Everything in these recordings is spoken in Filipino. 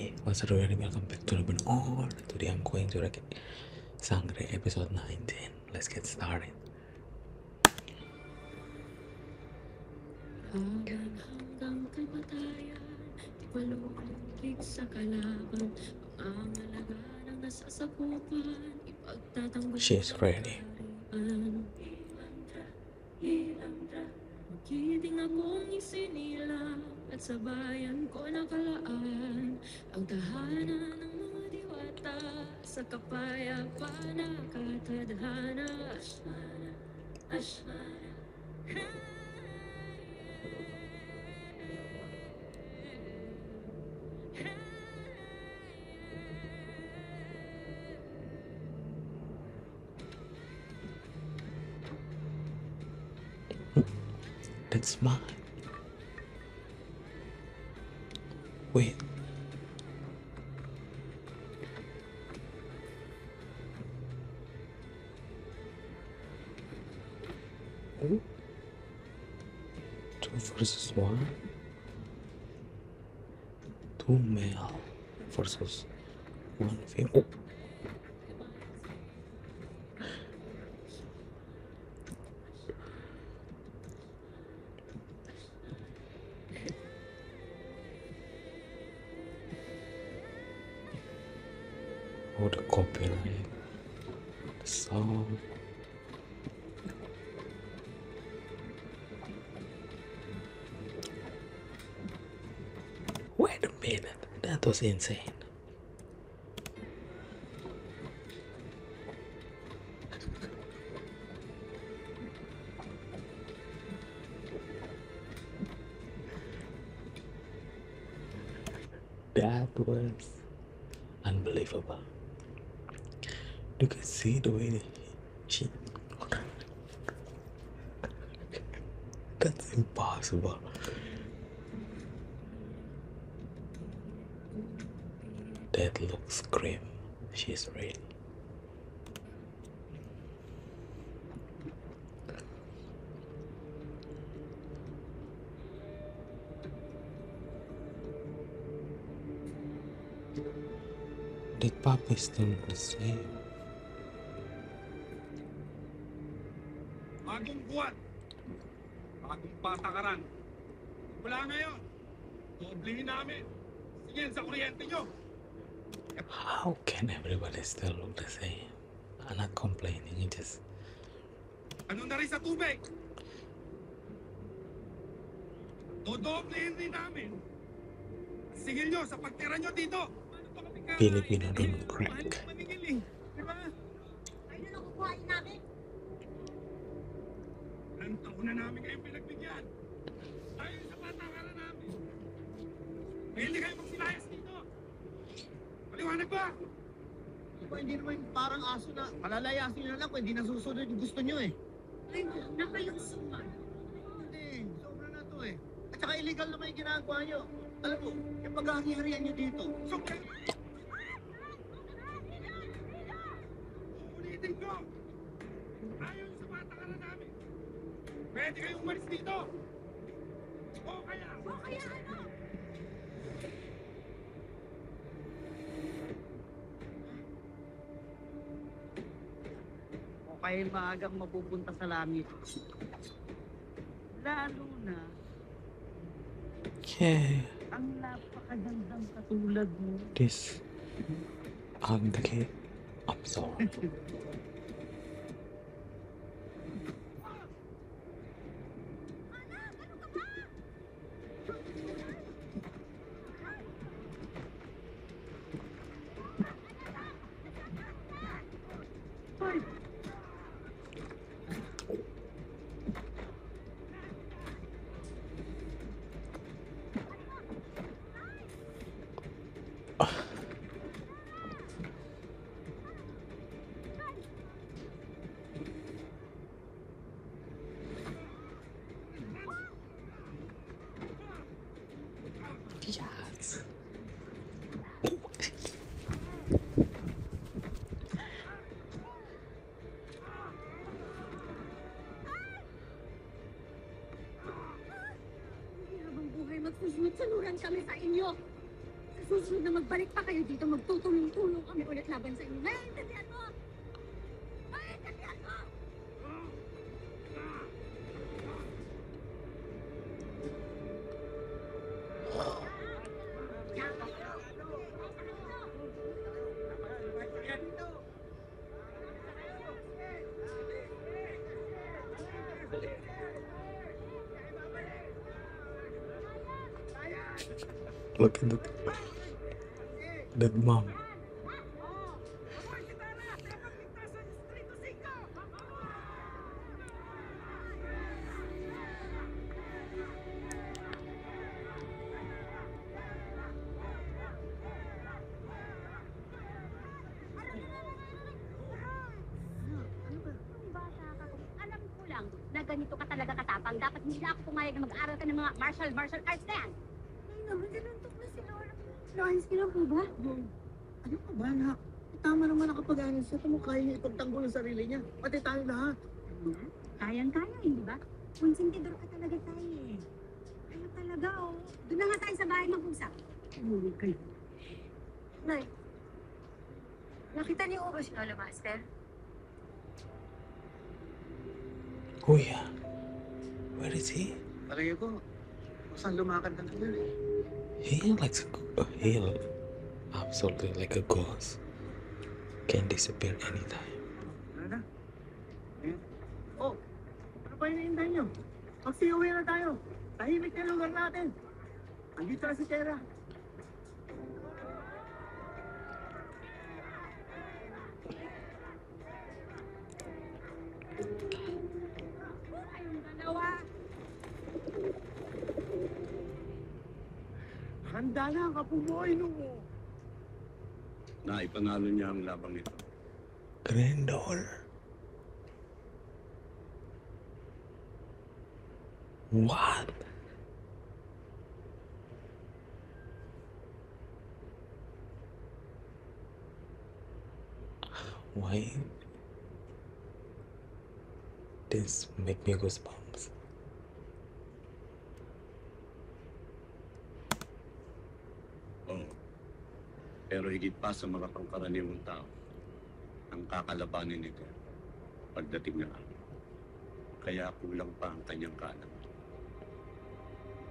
Hi, what's up everybody? Welcome back to Urban All. Today I'm going to Sangre episode 19. Let's get started. Hanggang kamatayan, di palulugig sa kalaban, pangangalaga ng nasasakupan, ipagtatanggol She's ready. Magiting akong isinilang at sa bayan ko nakalaan ang tahanan ng mga diwata sa kapayapaan na katadhana. Ashmana, Ashmana, That's mine. Wait. Ooh. 2 versus 1. 2 male versus 1 female. Oh. Oh, the copyright. The song. Wait a minute. That was insane. That was unbelievable. You can see the way she. That's impossible. That looks grim. She's ready. That puppy still look the same. Bagong buwan, bagong patakaran. Wala ngayon, doblehin namin. Sige sa kuryente nyo. How can everybody still look the same? I'm not complaining, you just... Ano na rin sa tubig? Dodoblehin rin namin. Sige nyo sa pagtira nyo dito. Filipino don't crack. Maningil eh, di ba? Ayun ang kukuhain namin. Ilang taon na namin kayong pinagbigyan. Ayon sa patakaran namin. May hindi kayo magsilayas dito. Maliwanag ba? Diba, hindi naman parang aso na palalayasin nyo na lang kung hindi nasusunod yung gusto nyo eh. Ay, huwag na kayong suman. Hindi, sobra na to eh. At saka illegal naman yung ginagawa nyo. Alam mo, yung paghahari-harian nyo dito. So, ulitin ko. Ayon sa patakaran namin. Pwede kayong umalis dito. O kaya ano? O kaya maagang mapupunta sa langit. Lalo na Yeah, ang napakagandang katulad mo. this ugly absorb. susunod na magbalik pa kayo dito, magtutulong-tulong kami ulit laban sa inyo. Naiintindihan mo? Naiintindihan mo? Look at that mom. Alam ko lang na ganito ka talaga katapang. Dapat hindi na ako pumayag na mag-aral ka ng mga martial arts na yan. Ay naman, sinuntok na si Laura. Lawrence, kailan po ba? Ano ka ba, anak? Tama naman ang kapag-aral siya. Kung kaya niya ipagtanggol ang sarili niya. Pati tayo lahat. Kayang-kaya, hindi ba? Konsentidor ka talaga tayo eh. Kaya talaga, oh. Doon na nga tayo sa bahay mag-usap. Umuwi kayo. Nay, nakita niyo ba si Lola Master? Oh yeah. Where is he? Palagay ko, saan lumakad na naman eh. He like he absolutely like a ghost. Can disappear anytime. Ano na? Oh, ano pa hinihintay niyo? Magsiuwi na tayo. Tahimik na lugar natin. Andito na si Tera. Kayong dalawa. Handa na ang kapumoy mo. Na ipanalo niya ang labang ito. Granddaughter. What? Why? This make me goosebumps. Oo. Pero higit pa sa mga pangkaraniwang tao, ang kakalabanin nito pagdating na araw. Kaya kulang pa ang kanyang kanan.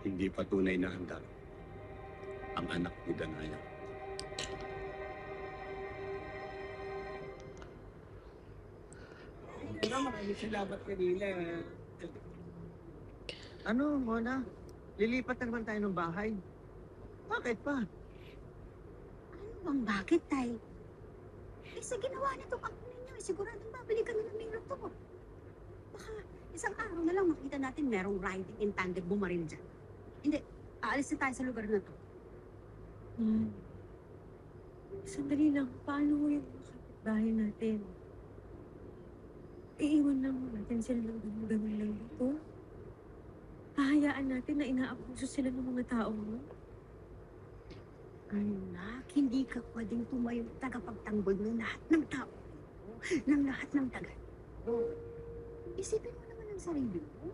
Hindi pa tunay na handa ang anak ni Danaya. Wala maraming salamat kanila. Ano, Mona? Lilipat na naman tayo ng bahay. Bakit pa? Ano bang bakit, Tay? Eh, sa ginawa nitong ako ninyo, siguradong babalik kami ng minglo to. Baka isang araw na lang makita natin merong riding in tandem bumaril dyan. Hindi, aalis na tayo sa lugar na to. Sandali lang, paano mo yung mga kapitbahay natin? Iiwan lang natin sila ng ganun lang dito? Hahayaan natin na inaabuso sila ng mga tao mo? Anak, hindi ka pwedeng tumayo tagapagtanggol ng lahat ng tao. Ng lahat ng taga. Isipin mo naman ang sarili mo.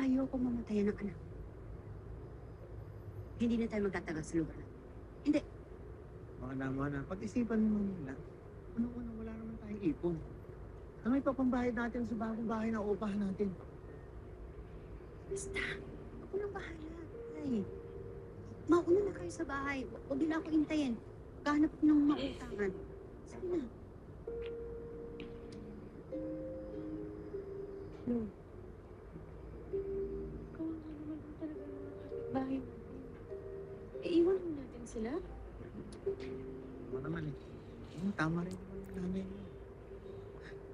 Ayoko mamatayan ng anak. Hindi na tayo magtatagal sa lugar na. Hindi. Mona, pag-isipan mo nila. Unang-una, wala naman tayong ipon. Ano ipapambayad natin sa bagong bahay na upahan natin? Basta, ako nang bahala. Ay, mauna na kayo sa bahay. Huwag nila ako intayin. Gahanap ng mautangan. Sige na. No. Ikaw nga naman kung talaga yung mga kapitbahay natin. Iiwan mo natin sila? Ano naman eh. Tama rin naman yung nanay mo.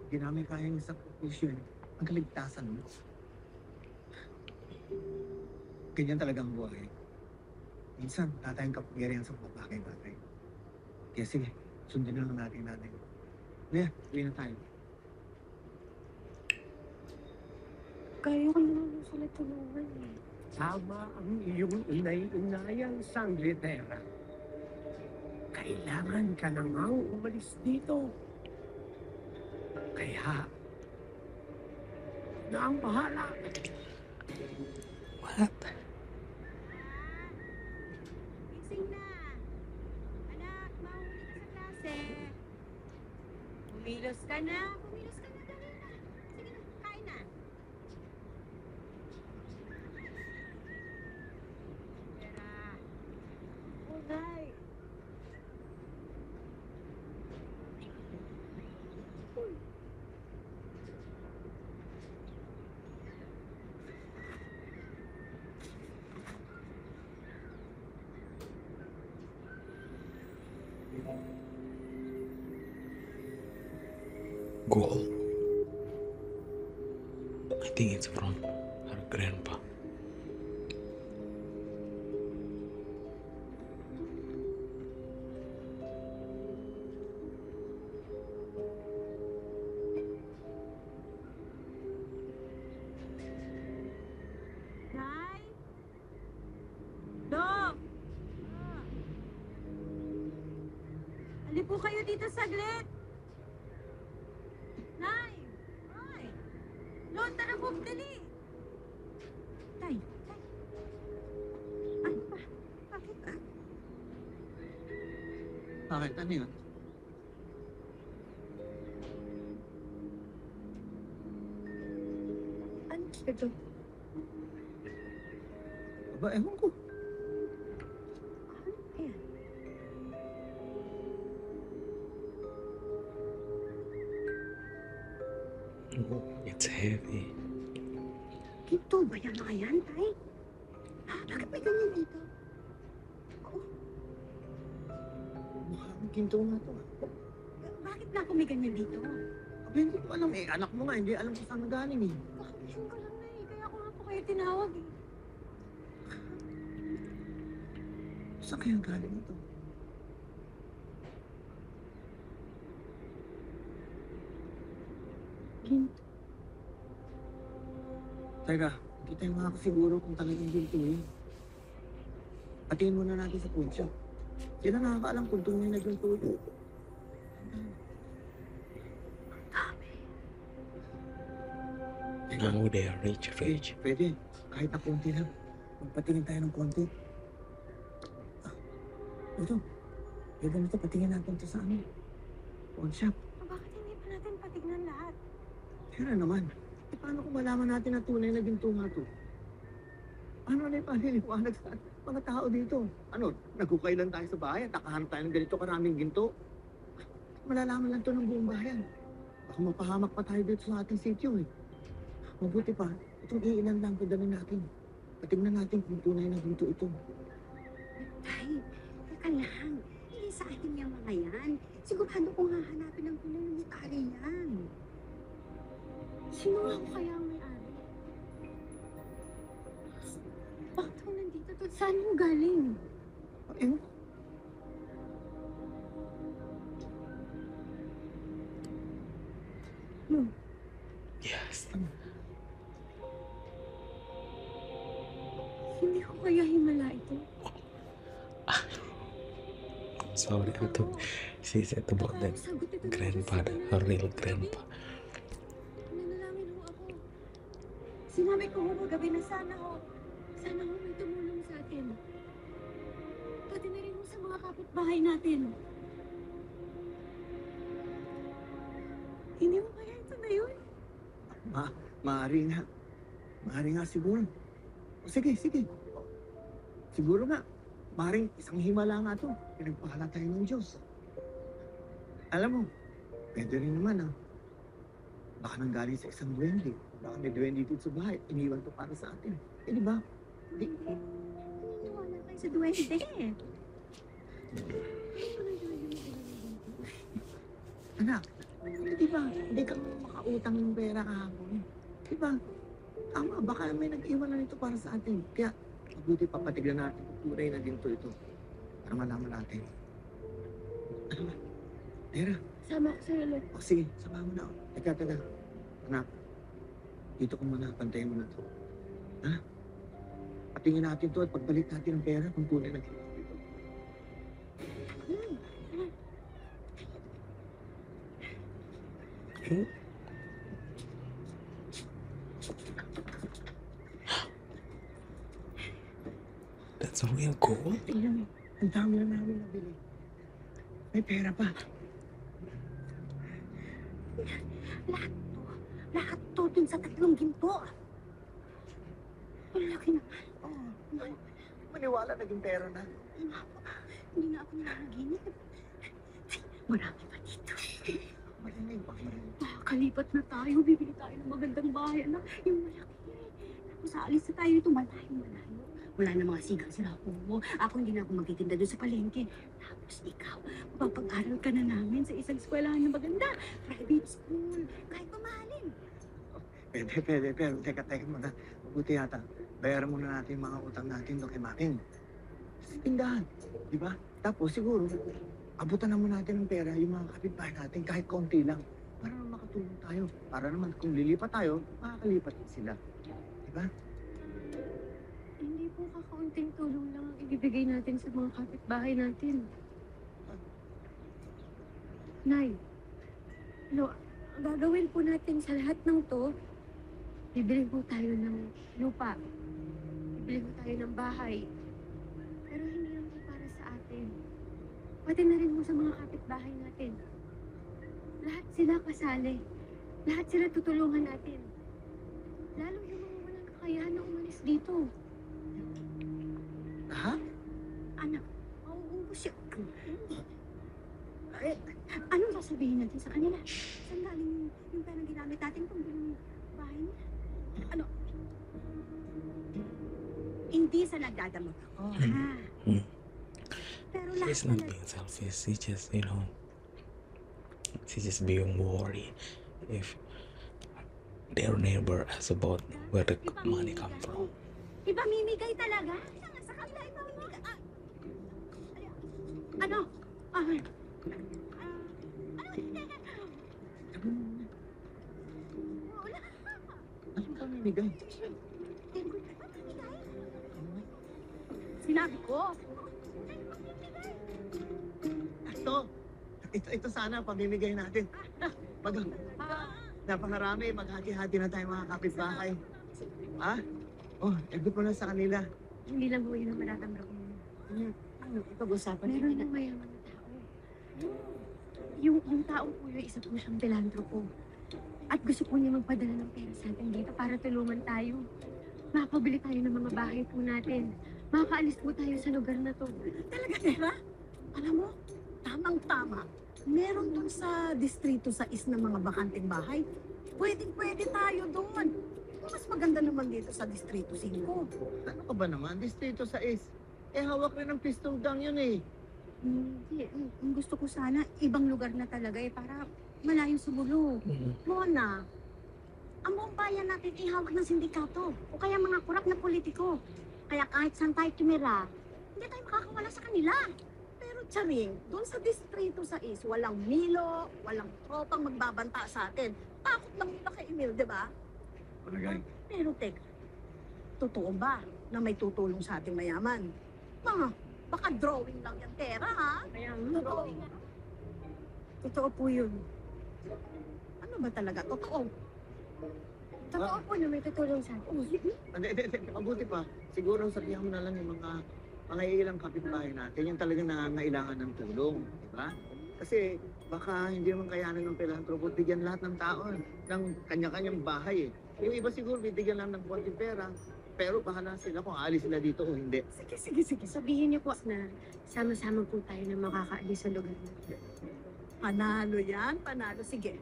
Hindi namin kayang sa sakripisyo eh. Ang kaligtasan mo. Ganyan talagang buhay. Minsan, tatayang kapangyarihan sa mga bagay-bagay. Kaya sige, sundin na lang natin nanay mo. Kaya, uwi na tayo. Kaya ko naman sila tulungan eh. Tama ang iyong inay-inayang sanglitera. Kailangan ka na ngang umalis dito. Kaya, na ang bahala. What? kain na. Anak, mahuli ka sa klase. Bumilos ka na. Bumilos ka na. Dali na. Sige na, kain na. Tara. Nay. Gold. I think it's from her grandpa. Nay? Dok! Ali po kayo dito saglit. Nay! Ay! Lord, tara po, dali! Tay, tay. Ano ba? Bakit ba? Bakit? Ano yun? Ano ito? Aba, ewan ko. Ano ba yan? Oh, it's heavy. Ginto ba yan mga yan, tay? Ha? Bakit may ganyan dito? Mukhang ginto nga to. Bakit na ako may ganyan dito? Aba, hindi ko alam eh. Anak mo nga, hindi alam kung saan nagaling eh. Bakasyon ka lang na eh. Kaya ako nga po kayo tinawag eh. Saan kaya galing ito? Ginto. Teka, hindi tayo makakasiguro kung talagang ginto yun. Patingin muna natin sa pawn shop. Sila nakakaalam kung tunay na ginto yun. Teka, Now they are rich. pwede. Kahit na konti lang. Magpatingin tayo ng konti. Ah, ito. Pwede na ito. Patingin natin ito sa ano. Pawn shop. Bakit hindi pa natin patignan lahat? Kaya naman. Eh, paano kung malaman natin na tunay na ginto nga to? Ano na yung paniliwanag sa mga tao dito? Ano, nagkukay lang tayo sa bahay at nakahanap tayo ng ganito karaming ginto? Malalaman lang to ng buong bayan. Baka mapahamak pa tayo dito sa ating sityo eh. Mabuti pa, itong iilan lang padalhin natin. Patignan natin kung tunay na ginto ito. Tay, teka lang. Hindi sa atin yung mga yan. Sigurado kong hahanapin ng tunay ng may-ari yan. Sino ako kaya ang may-ari? Bakit ako nandito? Saan mo galing? Eh, Yes. Hindi ko kaya himala ito. Sorry, I thought she said about that grandpa, her real grandpa. Nanalangin ho ako. Sinabi ko ho gabi na sana ho may tumulong sa atin. Pati na rin ho sa mga kapitbahay natin. Hindi mo kaya ito na yun? maaari nga. Maaari nga siguro. O, sige. Siguro nga. Maaaring isang himala nga to. Pinagpahala tayo ng Diyos. Alam mo, pwede rin naman baka nanggaling sa isang duwende. Baka may duwende dito sa bahay. Iniwan to para sa atin. Eh, di ba? Naniniwala kayo sa duwende eh. Anak, di ba? Hindi ka makautang ng pera kahapon. Di ba? Tama, baka may nag-iwan na nito para sa atin. Kaya, mabuti pa patignan natin kung tunay na ginto ito. Para malaman natin. Ano ba? Tera, Sama ko sa'yo, Lord. o sige, sama mo na. Teka. Anak, dito ko muna, pantayin mo na to. Ha? Patingin natin to at pagbalik natin ang pera kung tunay na ginto ito. That's a real gold? Tingnan mo. Ang dami na namin nabili. May pera pa. Lahat to dun sa 3 ginto. Ang laki naman. Oo. Maniwala naging pera na. Hindi na ako nanaginip. Ay, marami pa dito. Marinig, marinig. Makakalipat na tayo. Bibili tayo ng magandang bahay. Anak, yung malaki. Tapos aalis na tayo ito. Malayo. Wala na mga sigang sila mo. Ako hindi na ako magtitinda doon sa palengke. Tapos ikaw, mapapag-aral ka na namin sa isang eskwelahan na maganda. Private school. Kahit mamahalin. Pwede. Pero teka muna. Mabuti yata. Bayaran muna natin yung mga utang natin doon kay Making. Sa tindahan. Di ba? Tapos siguro, abutan naman natin ng pera yung mga kapitbahay natin kahit konti lang. Para naman makatulong tayo. Para naman kung lilipat tayo, makakalipat din sila. Di ba? Hindi po kakaunting tulong lang ang ibibigay natin sa mga kapitbahay natin. Nay, ano, ang gagawin po natin sa lahat ng to, bibili po tayo ng lupa. Bibili po tayo ng bahay. Pero hindi lang po para sa atin. Pati na rin po sa mga kapitbahay natin. Lahat sila kasali. Lahat sila tutulungan natin. Lalo yung mga walang kakayahan na umalis dito. Ha? Anak, mauubos yun. Eh, anong sasabihin natin sa kanila? Saan galing yung perang ginamit natin kung yung bahay nila? Ano? Hindi sa nagdadamot ako. Ha? Pero lahat She's not na being selfish. She's just being worried if their neighbor asks about where the money come from. Iba mimigay talaga? Sa kanila iba mimigay. Ano? Wala. Anong pamimigay? Sinabi ko. Ito sana pamimigay natin. Pag napakarami, maghati-hati na tayo mga kapitbahay. Ha? Oh, egot mo na sa kanila. Hindi lang po yun ang maratamdaman ko. Ano, ipag-usapan Meron natin. ng mayaman na tao. Yung taong po yun, isa po siyang pilantropo. At gusto po niya magpadala ng pera sa atin dito para tulungan tayo. Makakabili tayo ng mga bahay po natin. Makakaalis po tayo sa lugar na to. Talaga, Tera? Alam mo, tamang-tama. Meron dun sa distrito sa is ng mga bakanteng bahay. Pwede tayo doon. Mas maganda naman dito sa distrito 5. Ano ka ba naman? Distrito 6. Hawak rin ng pistol gun yun eh. Hindi, ang gusto ko sana, ibang lugar na talaga para malayo sa bulog. Mona, ang buong bayan natin ihawak ng sindikato o kaya mga kurap na politiko. Kaya kahit saan tayo tumira, hindi tayo makakawala sa kanila. Pero Charing, doon sa distrito 6, walang Milo, walang tropang magbabanta sa atin. Takot lang nila kay Emil, di ba? Pero teka, totoo ba na may tutulong sa ating mayaman? Baka drawing lang yan, Tera, ha? Kaya Drawing. totoo po yun. Ano ba talaga? Totoo. Totoo po na may tutulong sa atin. Hindi. Mabuti pa. Siguro sabihan mo na lang yung mga ilang kapitbahay natin, yung talagang nangangailangan ng tulong. Di ba? Kasi baka hindi naman kayanan ng pilantropo, bigyan lahat ng tao ng kanya-kanyang bahay eh. Yung iba siguro bibigyan lang ng konting pera, pero bahala sila kung aalis sila dito o hindi. Sige. Sabihin niyo po na sama-sama po tayo na makakaalis sa lugar na. Panalo yan, panalo. Sige.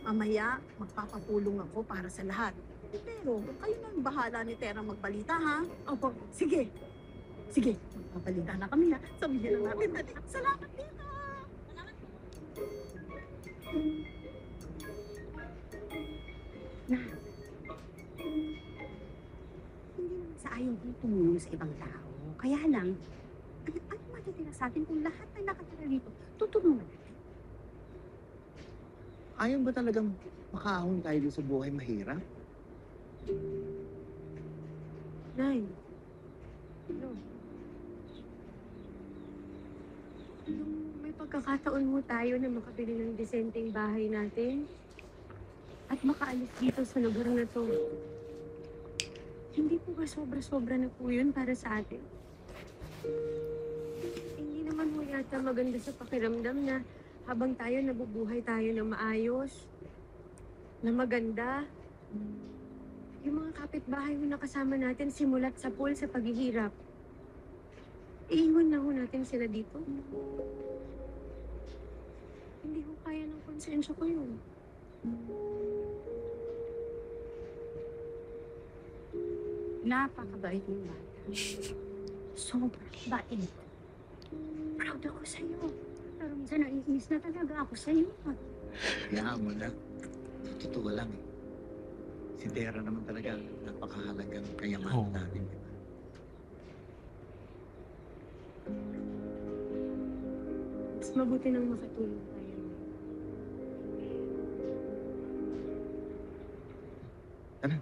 Mamaya, magpapapulong ako para sa lahat. Pero, kayo na ang bahala ni Tera magbalita, ha? Opo. Sige. Magpabalita na kami, ha? Sabihin na natin. Dali. Salamat dito. Hindi naman sa ayaw kong tumulong sa ibang tao. Kaya lang, ano matitira sa atin kung lahat ay nakatira dito? Tutulungan natin. Ayaw ba talagang makahon tayo dito sa buhay mahirap? Nay. No. Nung may pagkakataon mo tayo na makabili ng disenteng bahay natin at makaalis dito sa lugar na to, hindi po ba sobra-sobra na po yun para sa atin? ata maganda sa pakiramdam na habang tayo nabubuhay tayo ng maayos, na maganda. Yung mga kapitbahay mo na kasama natin simulat sa pool sa paghihirap. Iiwan na ho natin sila dito. Hindi ko kaya ng konsensya ko yun. Napakabait mo bata. Sobrang bait. Proud ako sa'yo. Pero minsan naiinis na talaga ako sa'yo. Hayaan mo na. Totoo lang eh. Si Tera naman talaga napakahalagang kayamanan Oo. natin. Mas mabuti nang makatulong tayo.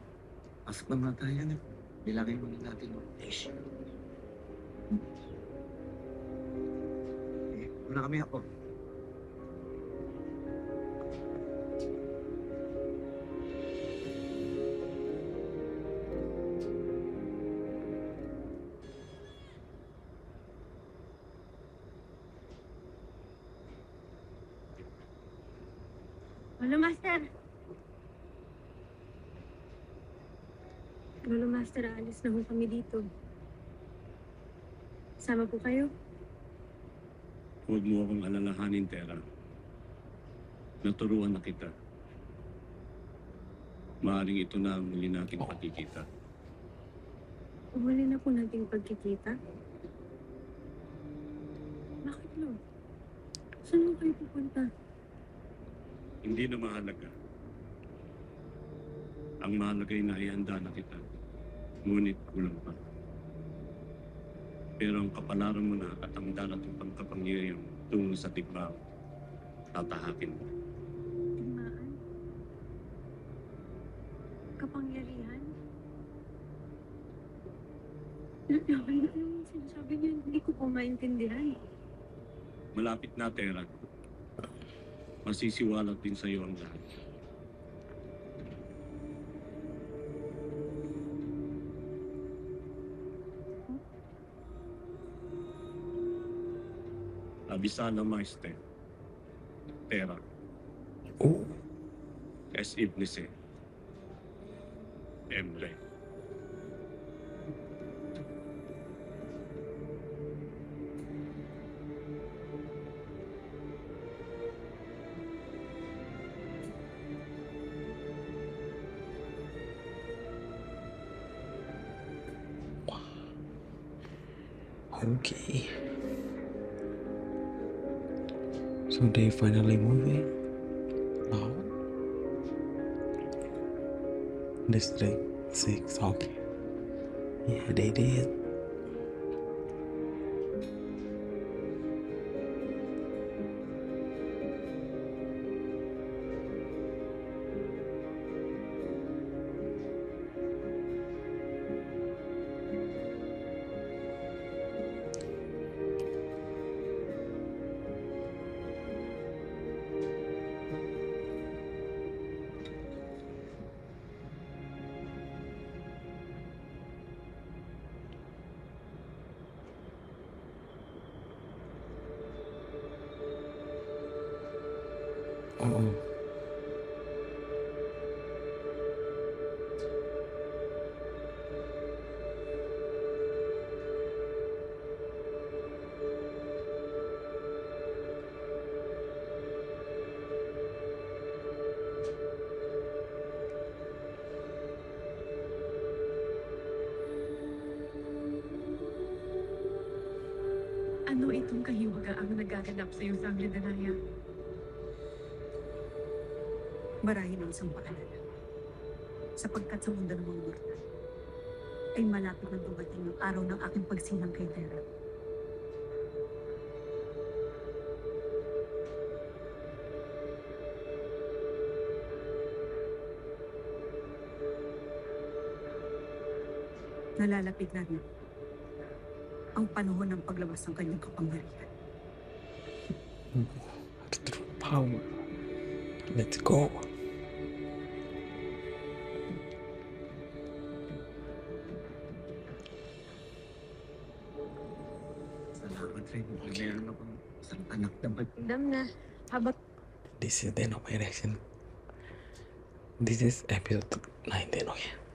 Pasok na mga tayo na. Bilangin mo na natin. Ish. Muna kami ako. Lolo Master! Lolo Master, aalis na ho kami dito. Sama po kayo? Huwag mo akong alalahanin, Tera. Naturuan na kita. Maaring ito na ang muli nating pagkikita. Huli na po nating pagkikita. Bakit, Lo? Saan mo kayo pupunta? Hindi na mahalaga. Ang mahalaga ay naihanda na kita. Ngunit kulang pa. Pero ang kapalaran mo na at ang darating pang kapangyarihan tungo sa tigbao, tatahakin mo. Tigmaan? Kapangyarihan? Anong sinasabi niyo? Hindi ko po maintindihan. Malapit na, Tera. Masisiwalat din sa iyo ang lahat. Abisana Maeste. Tera. Oh, Es Ibnise. Emre. okay. So they finally moving now. District 6, okay. Yeah, they did. Oo. Ano itong kahiwagaang nagaganap sa iyo, Sangre Danaya? Marahil ang isang paalala. Sapagkat sa mundo ng mga mortal, ay malapit na dumating ang araw ng aking pagsinang kay Tera. Nalalapit na rin ang panahon ng paglabas ng kanyang kapangyarihan. True power. Let's go. Salamat rin. Meron akong isang anak na Dam na. Habang This is the end of my reaction. This is episode 19, okay?